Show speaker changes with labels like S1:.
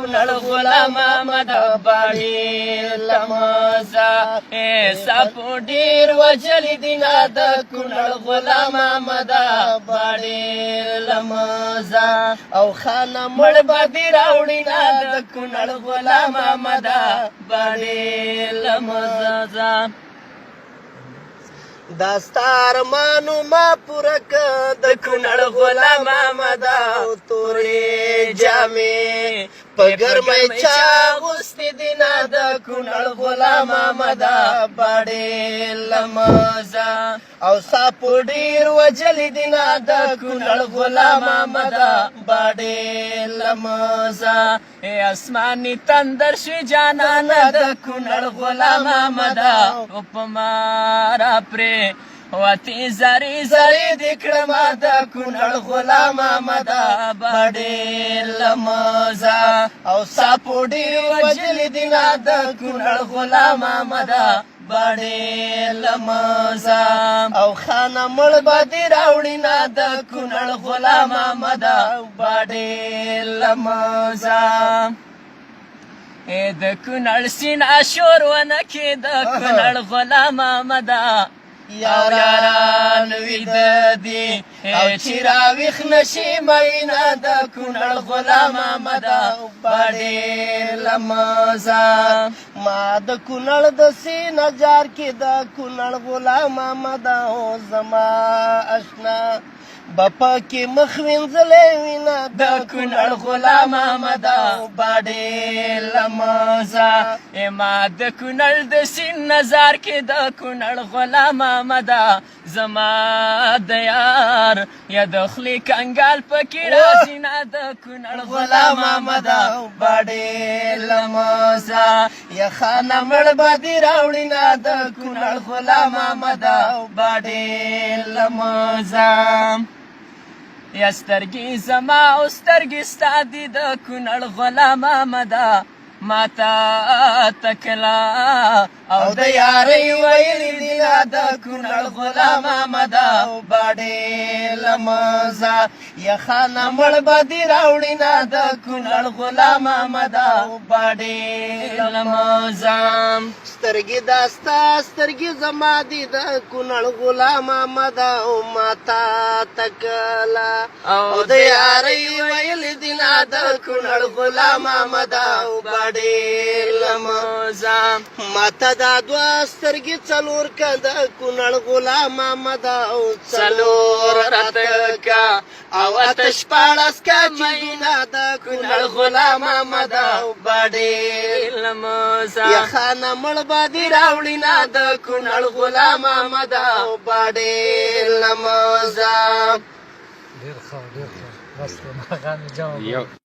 S1: کونړ غلام احمد باډې لمزه سپو ډېر وجلي دي نه د کونړ غلام احمد باډې لمزه او خانه مړ به دې راوړي نه د کونړ غلام احمد باډې لمزه دا ستا ارمانو ما پوره که د کونړ غلام احمد تورې جامې په ګرمۍ چا اغوستې دي نه د کونړ غلام احمد باډې لمزه او ساپو ډېر وجلي دي نه د کونړ غلام احمد باډې لمزه اسماني تندر شوي جانانه د کونړ غلام احمد په ما راپرې وتی زری زری دکړما د کونړ غلام احمد باډې لمزه او ساپو ډېر وجلي دي نه د کونړ غلام احمد باډې لمزه او خانه مړ به دې راوړي نه د کونړ غلام احمد باډې لمزه د کونړ سینا شور ونه کې د کونړ غلام احمد یاران ویده دي چې راویښ نشي مینه د کونړ غلام احمد باډې لمزه ما د کونړ د سینه جار کې د کونړ غلام احمد زما اشنا بپا کې مخ وینځلې وینه د کونړ غلام احمد باډې لمزه ما د کونړ د سین نظر کې د کونړ غلام احمد زما د یار یا د خولې کنګال پکې راځي نه د کونړ غلام احمد باډې لمزه یا خانه مړ به دې راوړي نه د کونړ غلام احمد باډې لمزه یا سترګې زما او سترګې ستا دي د کونړ غلام احمد ماته تکلا او د یارۍ ویلي دي نه د کونړ غلام احمد باډې لمزه یا خانه مړ به دې راوړي نه د کونړ غلام احمد باډې لمزه سترګې دا ستا سترګې زما دي د کونړ غلام احمد ماته تکلا او د یارۍ ویلي دي نه د کونړ غلام احمد باډې لمزه ماته دا دوه سترګې څلور که د کونړ غلام احمد څلور راته که او اته شپاړس که چې د کونړ غلام احمد باډې لمزه یا خانه مړ به دې راوړي نه د کونړ غلام احمد باډې لمزه
S2: ډېر ښه ډېر ښه بس نو هغه مې جواب